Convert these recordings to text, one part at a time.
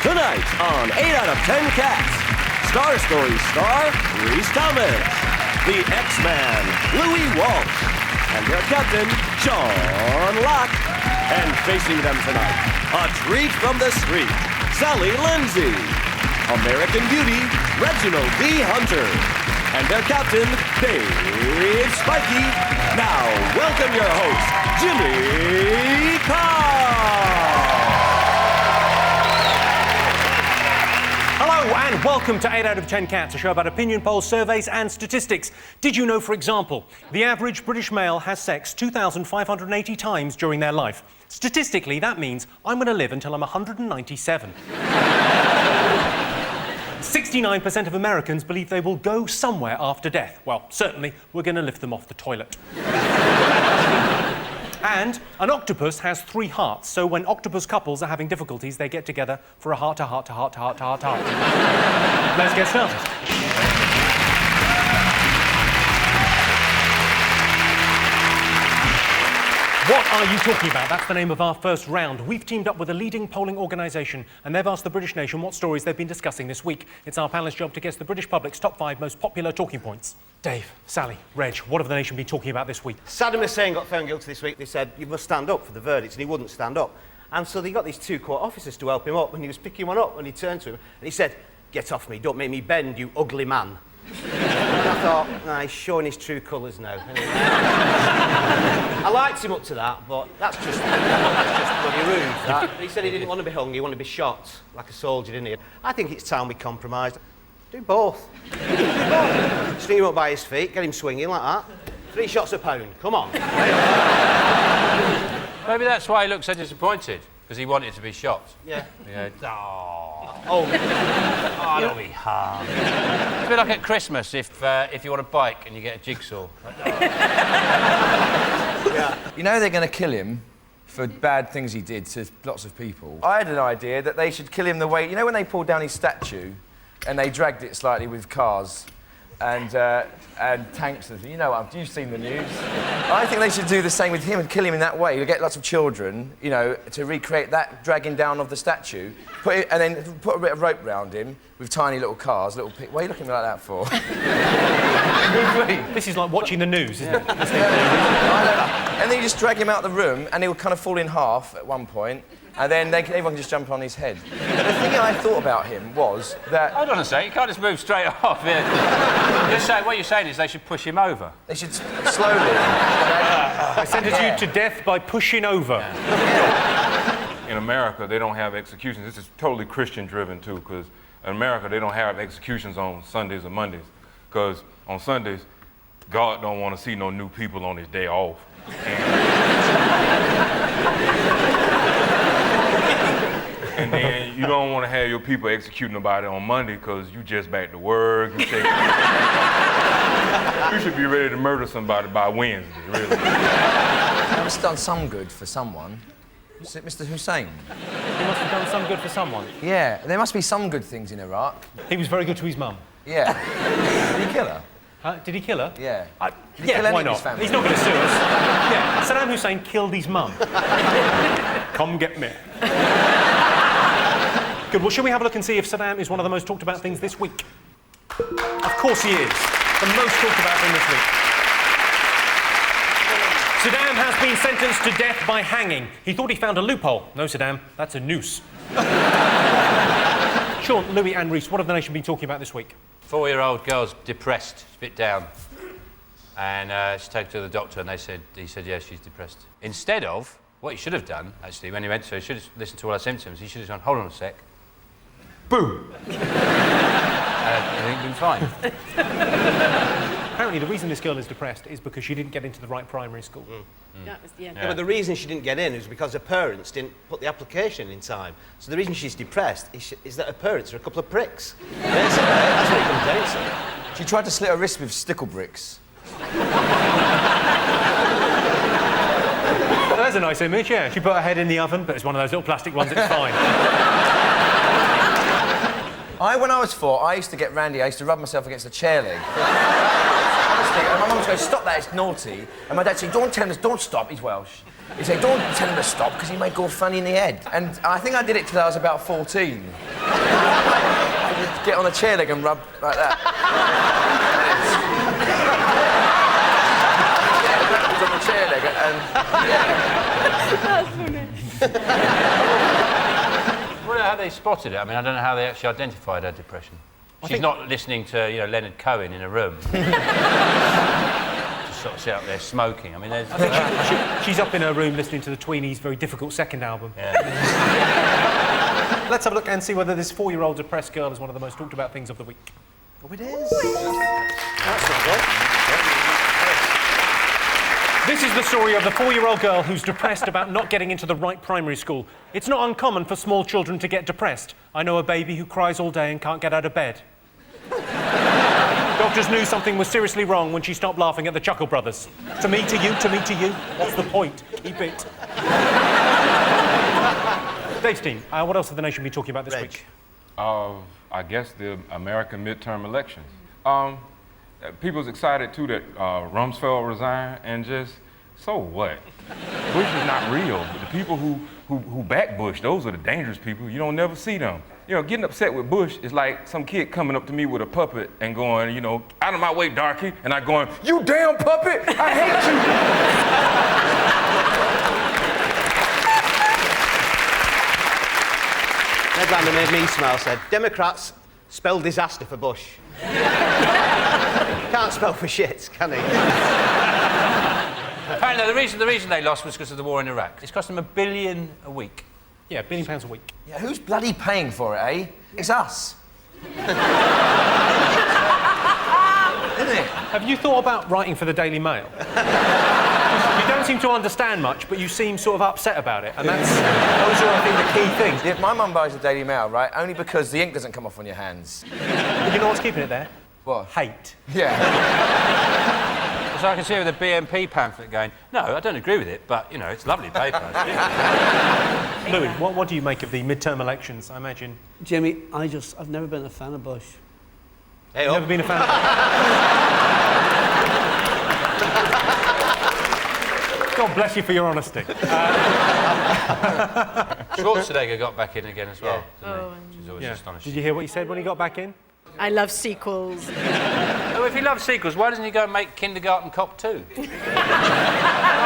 Tonight on 8 out of 10 Cats, Star Story star Rhys, the X-Man Louis Walsh, and their captain Sean Locke. And facing them tonight, a treat from the street, Sally Lindsay, American Beauty Reginald D. Hunter, and their captain Dave Spikey. Now welcome your host, Jimmy Carr. Hello and welcome to 8 out of 10 Cats, a show about opinion polls, surveys and statistics. Did you know, for example, the average British male has sex 2,580 times during their life? Statistically, that means I'm going to live until I'm 197. 69% of Americans believe they will go somewhere after death. Well, certainly, we're going to lift them off the toilet. And an octopus has 3 hearts, so when octopus couples are having difficulties, they get together for a heart-to-heart-to-heart-to-heart-to-heart. Let's get started. What are you talking about? That's the name of our first round. We've teamed up with a leading polling organisation, and they've asked the British nation what stories they've been discussing this week. It's our panellists' job to guess the British public's top 5 most popular talking points. Dave, Sally, Reg, what have the nation been talking about this week? Saddam Hussein got found guilty this week. They said, you must stand up for the verdict, and he wouldn't stand up. And so they got these 2 court officers to help him up, and he was picking one up, and he turned to him, and he said, "Get off me, don't make me bend, you ugly man." And I thought, nah, he's showing his true colours now. I liked him up to that, but that's just bloody rude. That. He said he didn't want to be hung, he wanted to be shot, like a soldier, didn't he? I think it's time we compromised. Do both. String him up by his feet, get him swinging like that. 3 shots a pound, come on. Maybe that's why he looked so disappointed, because he wanted to be shot. Yeah. Oh, don't be hard. It's a bit like at Christmas if you want a bike and you get a jigsaw. Yeah. You know they're going to kill him for bad things he did to lots of people. I had an idea that they should kill him the way... You know when they pulled down his statue and they dragged it slightly with cars and tanks and things? You know, you've seen the news. I think they should do the same with him and kill him in that way. You'll get lots of children, you know, to recreate that dragging down of the statue, and then put a bit of rope round him with tiny little cars, What are you looking like that for? This is like watching the news, isn't it? And then you just drag him out of the room and he'll kind of fall in half at one point, and then everyone can just jump on his head. But the thing I thought about him was that... Hold on a sec, you can't just move straight off. What you're saying is they should push him over. They should slowly... I sentenced you to death by pushing over. In America, they don't have executions. This is totally Christian-driven, too, because in America, they don't have executions on Sundays or Mondays, because on Sundays, God don't want to see no new people on his day off. And then you don't want to have your people executing nobody on Monday because you just back to work. You should be ready to murder somebody by Wednesday, really. That must have done some good for someone. Is it Mr. Hussein? He must have done some good for someone. Yeah, there must be some good things in Iraq. He was very good to his mum. Yeah. Did he kill her? Did he kill her? Yeah. Did he Yeah, kill any why of his not? family? He's not going to sue us. Yeah, Saddam Hussein killed his mum. Come get me. Good, well, shall we have a look and see if Saddam is one of the most talked about things this week? Of course he is. The most talked about thing this week. Saddam has been sentenced to death by hanging. He thought he found a loophole. No, Saddam, that's a noose. Sean, Louis and Rhys, what have the nation been talking about this week? 4-year-old girl's depressed, a bit down. And she took her to the doctor and he said, yeah, she's depressed. Instead of, what he should have done, actually, when he went to her, he should have listened to all her symptoms. He should have gone, hold on a sec. Boom! Everything's been fine. Apparently, the reason this girl is depressed is because she didn't get into the right primary school. That was the end. Yeah, but the reason she didn't get in is because her parents didn't put the application in time. So the reason she's depressed is that her parents are a couple of pricks. Basically, that's what it comes down to. She tried to slit her wrist with stickle bricks. There's a nice image, yeah. She put her head in the oven, but it's one of those little plastic ones, it's fine. When I was 4, I used to get randy. I used to rub myself against a chair leg. I was honestly, and my mum goes, stop that, it's naughty. And my dad said, don't tell him, don't stop, he's Welsh. He said, don't tell him to stop, because he might go funny in the head. And I think I did it till I was about 14. I would get on a chair leg and rub like that. On the chair leg and... That's funny. I wonder how they spotted it. I mean, I don't know how they actually identified her depression. She's not listening to, you know, Leonard Cohen in a room. Just sort of sit up there smoking. I mean, there's... I think she's up in her room listening to the Tweenies' very difficult second album. Yeah. Let's have a look and see whether this 4-year-old depressed girl is one of the most talked about things of the week. Oh, it is. That's not good. This is the story of the 4-year-old girl who's depressed about not getting into the right primary school. It's not uncommon for small children to get depressed. I know a baby who cries all day and can't get out of bed. Doctors knew something was seriously wrong when she stopped laughing at the Chuckle Brothers. To me, to you, to me, to you. What's the point? Keep it. Dave's team, what else have the nation been talking about this week? I guess the American midterm elections. People's excited too that Rumsfeld resigned, and just, so what? Bush is not real. But the people who back Bush, those are the dangerous people. You don't never see them. You know, getting upset with Bush is like some kid coming up to me with a puppet and going, you know, out of my way, darky, and I going, you damn puppet, I hate you. Headline that made me smile said, Democrats spell disaster for Bush. Can't spell for shit, can he? Apparently, the reason they lost was because of the war in Iraq. It's cost them £1 billion a week. Yeah, £1 billion a week. Yeah, who's bloody paying for it, eh? It's us. Isn't it? Have you thought about writing for the Daily Mail? You don't seem to understand much, but you seem sort of upset about it, and those are, I think, the key things. Yeah, my mum buys the Daily Mail, right? Only because the ink doesn't come off on your hands. But you know what's keeping it there? What? Hate. Yeah. So I can see with the BNP pamphlet going, no, I don't agree with it, but, you know, it's lovely paper. Louis, what do you make of the midterm elections, I imagine? Jimmy, I've never been a fan of Bush. Hey, Never been a fan of... God bless you for your honesty. Schwarzenegger got back in again as well, didn't he? Which is always Yeah. astonishing. Did you hear what he said when he got back in? I love sequels. Oh, if he loves sequels, why doesn't he go and make Kindergarten Cop 2? I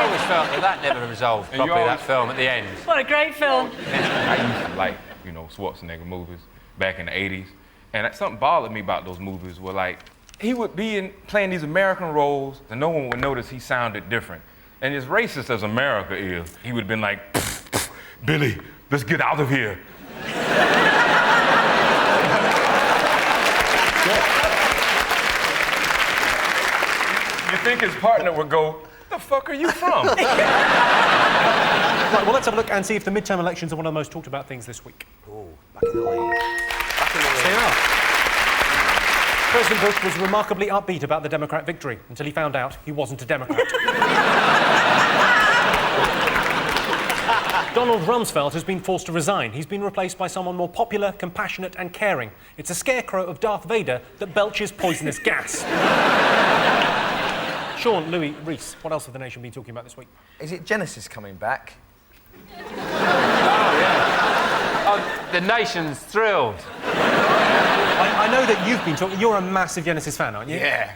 always felt that never resolved And you properly, always- that film at the end. What a great film. I used to like, you know, Schwarzenegger movies back in the 80s. And something bothered me about those movies were like, he would be playing these American roles and no one would notice he sounded different. And as racist as America is, he would have been like, Billy, let's get out of here. You think his partner would go, the fuck are you from? Right, well, let's have a look and see if the midterm elections are one of the most talked about things this week. Oh, back in the lead. Back in the lead. They are. President Bush was remarkably upbeat about the Democrat victory until he found out he wasn't a Democrat. Donald Rumsfeld has been forced to resign. He's been replaced by someone more popular, compassionate and caring. It's a scarecrow of Darth Vader that belches poisonous gas. Sean, Louis, Rhys, what else have the nation been talking about this week? Is it Genesis coming back? Oh, the nation's thrilled. I know that you've been talking... You're a massive Genesis fan, aren't you? Yeah.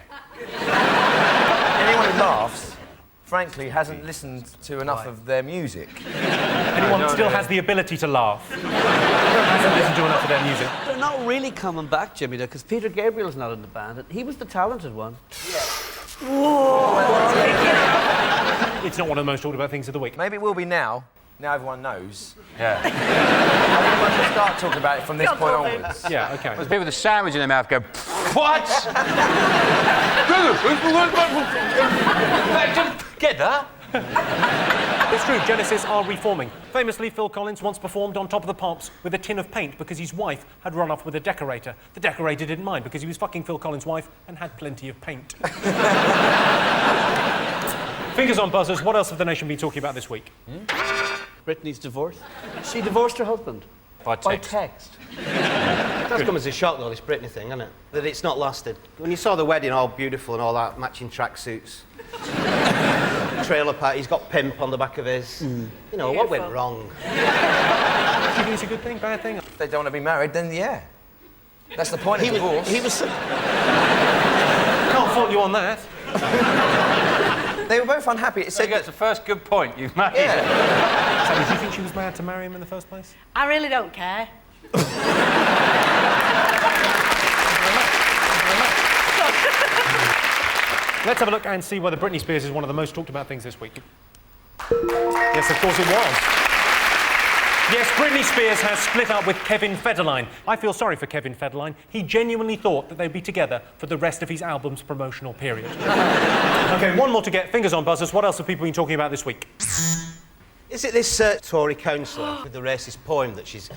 Anyone who laughs, frankly, hasn't listened to enough of their music. Anyone still has the ability to laugh hasn't listened to enough of their music. They're not really coming back, Jimmy, though, because Peter Gabriel's not in the band, and he was the talented one. It's not one of the most talked about things of the week. Maybe it will be now. Now everyone knows. Yeah. I think everyone should start talking about it from this point onwards. Yeah, OK. There's people with a sandwich in their mouth go, what? Get that? It's true, Genesis are reforming. Famously, Phil Collins once performed on Top of the Pops with a tin of paint because his wife had run off with a decorator. The decorator didn't mind because he was fucking Phil Collins' wife and had plenty of paint. Fingers on buzzers, what else have the nation been talking about this week? Britney's divorced. She divorced her husband. By By text. text. That's come as a shock, though, this Britney thing, hasn't it? That it's not lasted. When you saw the wedding, all beautiful and all that, matching tracksuits, trailer park, he's got pimp on the back of his. You know, what went wrong? Do you think it's a good thing, bad thing? If they don't want to be married, then yeah. That's the point of divorce. He was... Can't fault you on that. They were both unhappy. It So said that's the first good point you've made. yeah. Sally, do you think she was mad to marry him in the first place? I really don't care. Let's have a look and see whether Britney Spears is one of the most talked about things this week. Yes, of course it was. Yes, Britney Spears has split up with Kevin Federline. I feel sorry for Kevin Federline. He genuinely thought that they'd be together for the rest of his album's promotional period. OK, one more to get. Fingers on buzzers. What else have people been talking about this week? Is it this Tory councillor with the racist poem that she's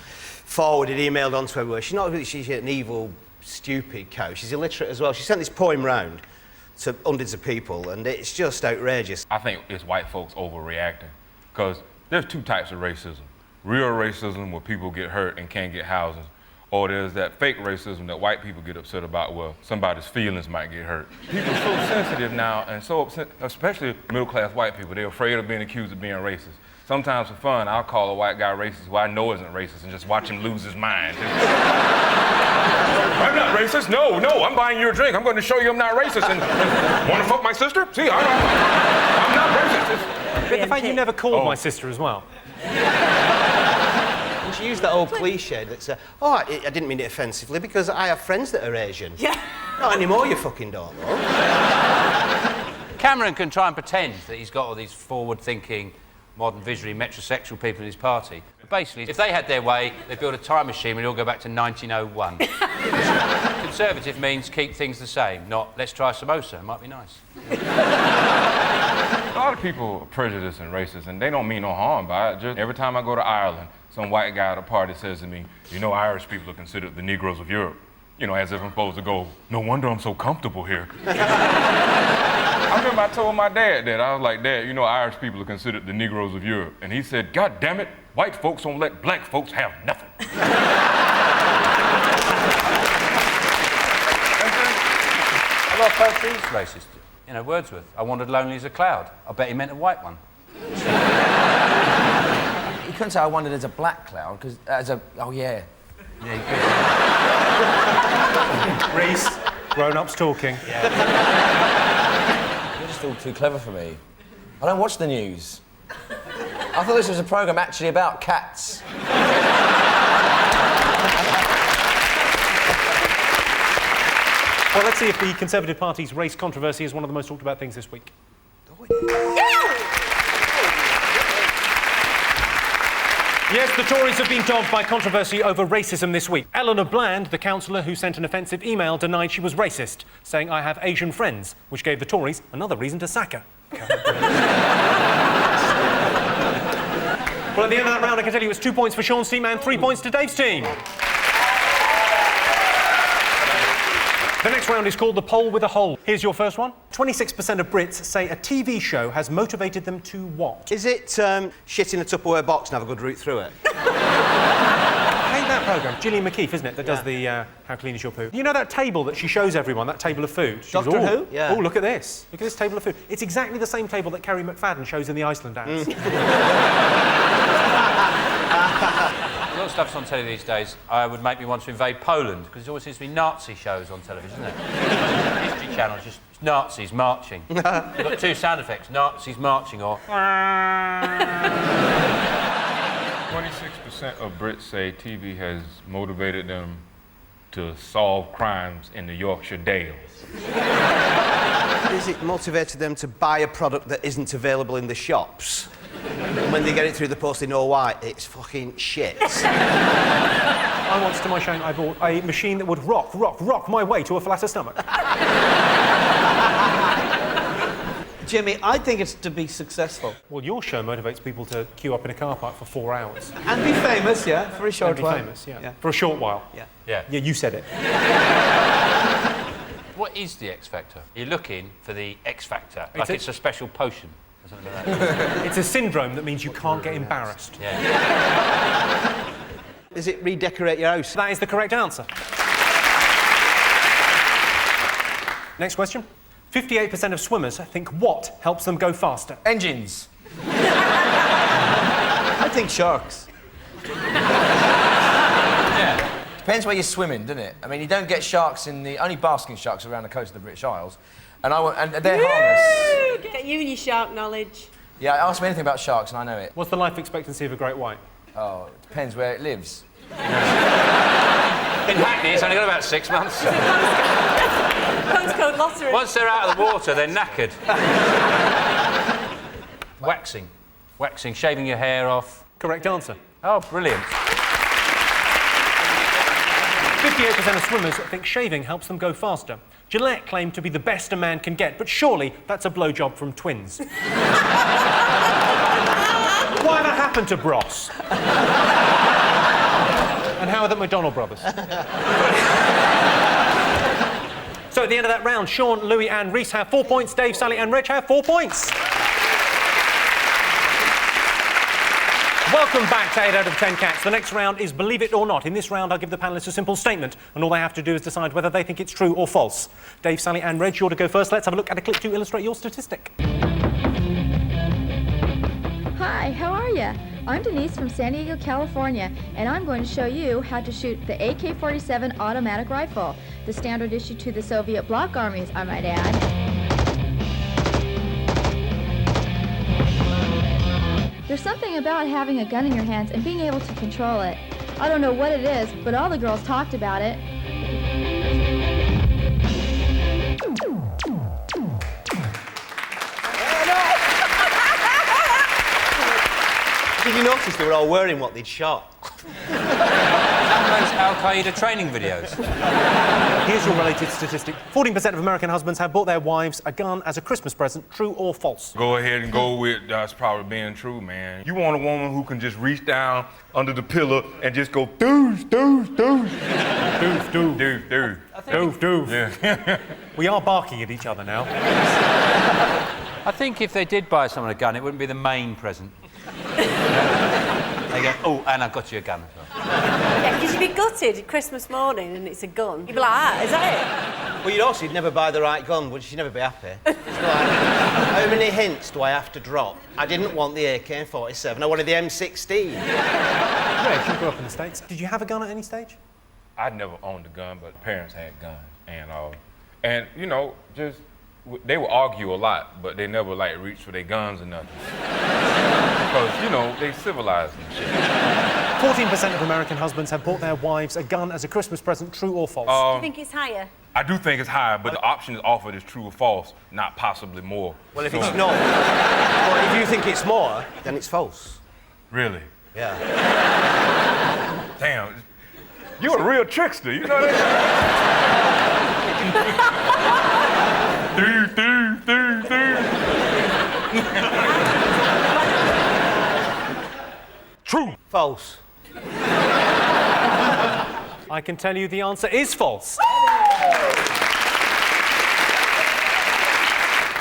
forwarded, emailed onto everywhere? She's not really, she's an evil, stupid cow. She's illiterate as well. She sent this poem round to hundreds of people, and it's just outrageous. I think it's white folks overreacting, because there's two types of racism. Real racism, where people get hurt and can't get housing, or there's that fake racism that white people get upset about, where somebody's feelings might get hurt. People are so sensitive now, and so upset, especially middle-class white people, they're afraid of being accused of being racist. Sometimes for fun, I'll call a white guy racist who I know isn't racist and just watch him lose his mind. I'm not racist. No, I'm buying you a drink. I'm going to show you I'm not racist. And want to fuck my sister? See, I'm not racist. But the fact you never called my sister as well. And she used that old cliche that's, I didn't mean it offensively because I have friends that are Asian. Yeah. Not anymore, you fucking don't, though. Cameron can try and pretend that he's got all these forward-thinking, modern visionary, metrosexual people in his party. But basically, if they had their way, they'd build a time machine and we'd all go back to 1901. Conservative means keep things the same, not let's try samosa, it might be nice. A lot of people are prejudiced and racist, and they don't mean no harm by it. Just every time I go to Ireland, some white guy at a party says to me, you know, Irish people are considered the Negroes of Europe. You know, as if I'm supposed to go, no wonder I'm so comfortable here. I remember I told my dad that. I was like, Dad, you know, Irish people are considered the Negroes of Europe. And he said, God damn it, white folks don't let black folks have nothing. A lot of poetry is racist. You know, Wordsworth, I wandered lonely as a cloud. I bet he meant a white one. You couldn't say I wanted as a black cloud, because as a... Oh, yeah. Yeah, you Rhys, grown-ups talking. You're just all too clever for me. I don't watch the news. I thought this was a programme actually about cats. Well, let's see if the Conservative Party's race controversy is one of the most talked about things this week. Yes, the Tories have been dogged by controversy over racism this week. Eleanor Bland, the councillor who sent an offensive email, denied she was racist, saying, I have Asian friends, which gave the Tories another reason to sack her. Well, at the end of that round, I can tell you it's 2 points for Sean's team and 3 points to Dave's team. The next round is called the poll with a hole. Here's your first one. 26% of Brits say a TV show has motivated them to what? Is it shit in a Tupperware box and have a good route through it? I hate that programme. Gillian McKeith, isn't it, that does the How Clean Is Your Poo? You know that table that she shows everyone, that table of food? She Doctor goes, Who? Yeah. Oh, look at this. Look at this table of food. It's exactly the same table that Kerry McFadden shows in the Iceland ads. A lot of stuff's on telly these days. Would make me want to invade Poland, because there always seems to be Nazi shows on television, isn't it? History Channel, just Nazis marching. They've got two sound effects, Nazis marching or... 26% of Brits say TV has motivated them to solve crimes in the Yorkshire Dales. Is it motivated them to buy a product that isn't available in the shops? And when they get it through the post, they know why. It's fucking shit. I once, to my shame, I bought a machine that would rock my way to a flatter stomach. Jimmy, I think it's to be successful. Well, your show motivates people to queue up in a car park for 4 hours. And be famous, yeah, for a short while. famous, yeah. For a short while. Yeah. Yeah. Yeah, you said it. What is the X Factor? You're looking for the X Factor, like it's a special potion or something like that. It's a syndrome that means you can't get embarrassed. Yeah. Is it redecorate your house? That is the correct answer. Next question. 58% of swimmers think what helps them go faster? Engines. I think sharks. Depends where you're swimming, doesn't it? I mean, you don't get sharks in the... Only basking sharks around the coast of the British Isles. And they're harmless. Get you and your shark knowledge. Yeah, ask me anything about sharks and I know it. What's the life expectancy of a great white? Oh, it depends where it lives. In Hackney, it's only got about 6 months. Postcode lottery. Once they're out of the water, they're knackered. Waxing. Waxing, shaving your hair off. Correct answer. Oh, brilliant. 58% of swimmers think shaving helps them go faster. Gillette claim to be the best a man can get, but surely that's a blowjob from twins. Whatever happened to Bros? And how are the McDonald brothers? So at the end of that round, Sean, Louis and Rhys have 4 points. Dave, Sally and Reg have 4 points. Welcome back to 8 out of 10 Cats. The next round is Believe It or Not. In this round, I'll give the panellists a simple statement, and all they have to do is decide whether they think it's true or false. Dave, Sally and Reg, you're to go first. Let's have a look at a clip to illustrate your statistic. Hi, how are you? I'm Denise from San Diego, California, and I'm going to show you how to shoot the AK-47 automatic rifle, the standard issue to the Soviet bloc armies, I might add. There's something about having a gun in your hands and being able to control it. I don't know what it is, but all the girls talked about it. Did you notice they were all wearing what they'd shot? Those Al-Qaeda training videos. Here's your related statistic. 14% of American husbands have bought their wives a gun as a Christmas present. True or false? Go ahead and go with that's probably being true, man. You want a woman who can just reach down under the pillow and just go doof, doof, doof. Doof, doof. Doof, doof. Doof, doof. Yeah. We are barking at each other now. I think if they did buy someone a gun, it wouldn't be the main present. They go, oh, and I've got you a gun as well. Yeah, because you'd be gutted Christmas morning and it's a gun. You'd be like, ah, is that it? Well, you'd also never buy the right gun, would you? You'd never be happy. It's like, how many hints do I have to drop? I didn't want the AK-47, I wanted the M16. Reg, you grew up in the States. Did you have a gun at any stage? I'd never owned a gun, but parents had guns. And you know, just, they would argue a lot, but they never, like, reached for their guns or nothing. Because, you know, they civilized and shit. 14% of American husbands have bought their wives a gun as a Christmas present. True or false? Do you think it's higher? I do think it's higher, but the option is offered is true or false, not possibly more. Well, if it's not... Well, if you think it's more, then it's false. Really? Yeah. Damn. You're a real trickster, you know that? Dude. True. False. I can tell you the answer is false.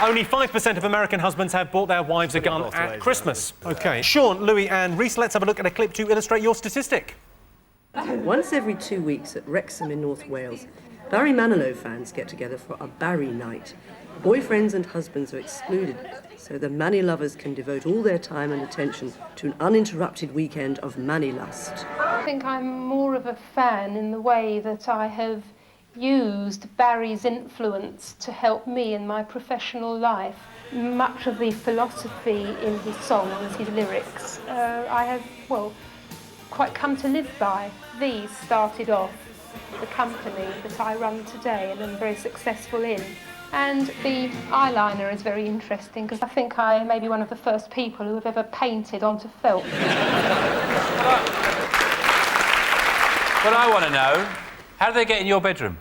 Only 5% of American husbands have bought their wives a gun at Christmas. OK. Sean, Louis and Rhys, let's have a look at a clip to illustrate your statistic. Once every 2 weeks at Wrexham in North Wales, Barry Manilow fans get together for a Barry night. Boyfriends and husbands are excluded, so the Manny lovers can devote all their time and attention to an uninterrupted weekend of Manny-lust. I think I'm more of a fan in the way that I have used Barry's influence to help me in my professional life. Much of the philosophy in his songs, his lyrics, I have, well, quite come to live by. These started off the company that I run today and am very successful in. And the eyeliner is very interesting because I think I may be one of the first people who have ever painted onto felt. What I want to know, how do they get in your bedroom?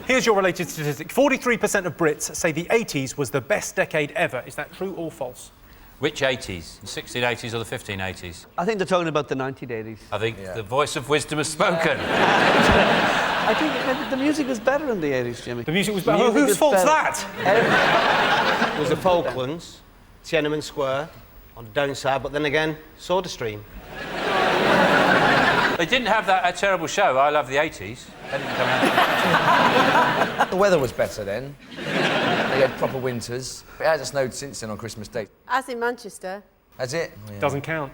Here's your related statistic. 43% of Brits say the 80s was the best decade ever. Is that true or false? Which 80s? The 1680s or the 1580s? I think they're talking about the 1980s. I think the voice of wisdom has spoken. I think the music was better in the 80s, Jimmy. The music was better? Whose fault's that? It was the Falklands, Tiananmen Square, on the downside, but then again, SodaStream. They didn't have a terrible show, I Love the 80s. That didn't come out. The weather was better then. They had proper winters. It hasn't snowed since then on Christmas Day. As in Manchester. Has it? Oh, yeah. Doesn't count.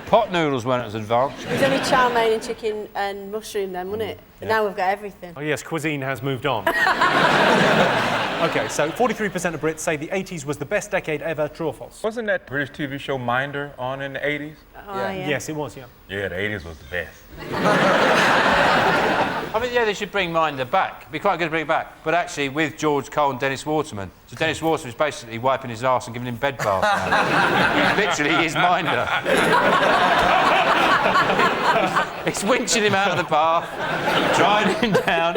Pot noodles weren't as advanced. It was only chow mein and chicken and mushroom then, wasn't it? But now we've got everything. Oh yes, cuisine has moved on. OK, so 43% of Brits say the 80s was the best decade ever. True or false? Wasn't that British TV show Minder on in the 80s? Oh, yeah. Yes, it was, yeah. Yeah, the 80s was the best. I think, yeah, they should bring Minder back. It'd be quite good to bring it back. But actually, with George Cole and Dennis Waterman. So Dennis Waterman's basically wiping his arse and giving him bed baths now. He literally is Minder. He's winching him out of the bath, drying him down,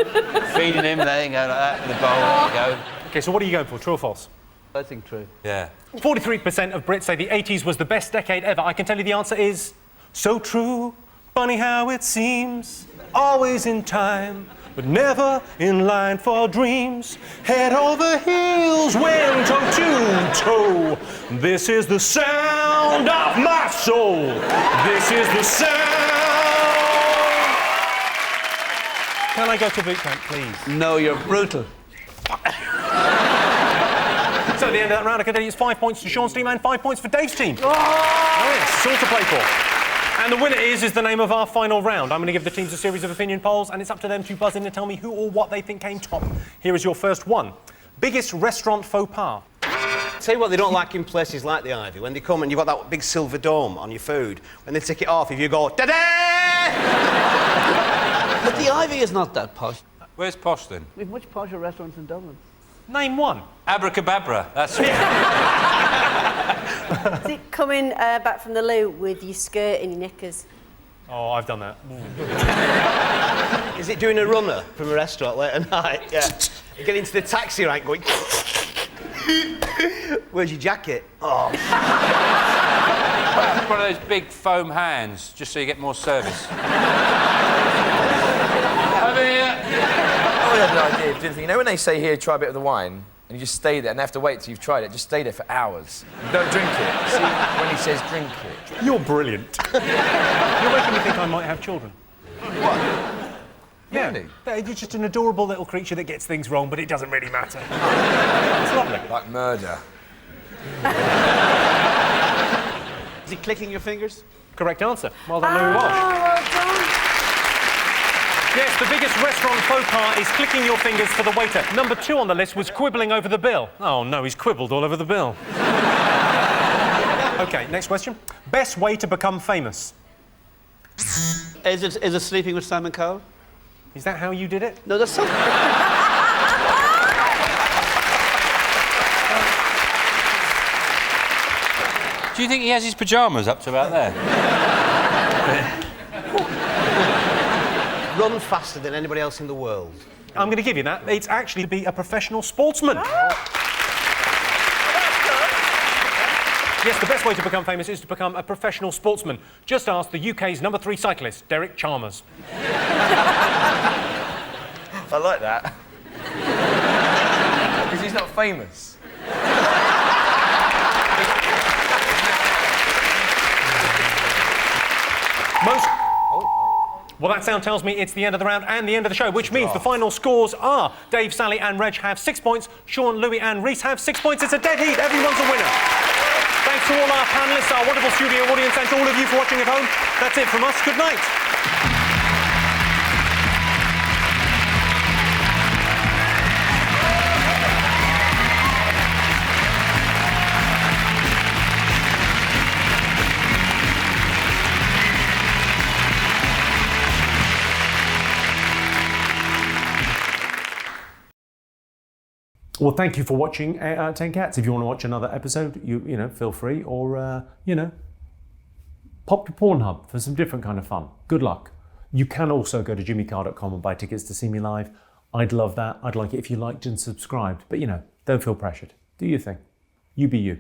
feeding him, letting him go like that with the bowl. There you go. OK, so what are you going for, true or false? I think true. Yeah. 43% of Brits say the 80s was the best decade ever. I can tell you the answer is so true. Funny how it seems, always in time, but never in line for dreams. Head over heels, went toe to toe. This is the sound of my soul. This is the sound. Can I go to boot camp, please? No, you're brutal. So at the end of that round, I can tell you it's 5 points to Sean's team and 5 points for Dave's team. Oh, yes, it's all to play for. And the winner is the name of our final round. I'm going to give the teams a series of opinion polls, and it's up to them to buzz in and tell me who or what they think came top. Here is your first one. Biggest restaurant faux pas. Tell you what they don't like in places like the Ivy, when they come and you've got that big silver dome on your food, when they take it off, if you go, da-da! But the Ivy is not that posh. Where's posh then? We've much posher restaurants in Dublin. Name one. Abracababra. That's Is it coming back from the loo with your skirt in your knickers? Oh, I've done that. Is it doing a runner from a restaurant late at night? Yeah. You get into the taxi rank going, where's your jacket? Oh. One of those big foam hands, just so you get more service. Over here. I had an idea of doing the thing. You know when they say here, try a bit of the wine, and you just stay there and they have to wait till you've tried it, just stay there for hours. Don't drink it. See, when he says drink it. You're brilliant. You're making me think I might have children. What? Yeah. Really? You're just an adorable little creature that gets things wrong, but it doesn't really matter. It's lovely. Like murder. Is he clicking your fingers? Correct answer. Well done, Louis Walsh. Well done. Yes, the biggest restaurant faux pas is clicking your fingers for the waiter. Number 2 on the list was quibbling over the bill. Oh, no, he's quibbled all over the bill. OK, next question. Best way to become famous? Is it sleeping with Simon Cowell? Is that how you did it? No, that's something. Do you think he has his pyjamas up to about there? Run faster than anybody else in the world. I'm going to give you that. It's actually to be a professional sportsman. Yes, the best way to become famous is to become a professional sportsman. Just ask the UK's number 3 cyclist, Derek Chalmers. I like that. Because he's not famous. Well, that sound tells me it's the end of the round and the end of the show, which means the final scores are Dave, Sally and Reg have 6 points, Sean, Louis and Rhys have 6 points. It's a dead heat. Everyone's a winner. Thanks to all our panellists, our wonderful studio audience, and to all of you for watching at home. That's it from us. Good night. Well, thank you for watching 8 out of 10 Cats. If you want to watch another episode, you know, feel free, or pop to Pornhub for some different kind of fun. Good luck. You can also go to jimmycarr.com and buy tickets to see me live. I'd love that. I'd like it if you liked and subscribed. But don't feel pressured. Do your thing. You be you.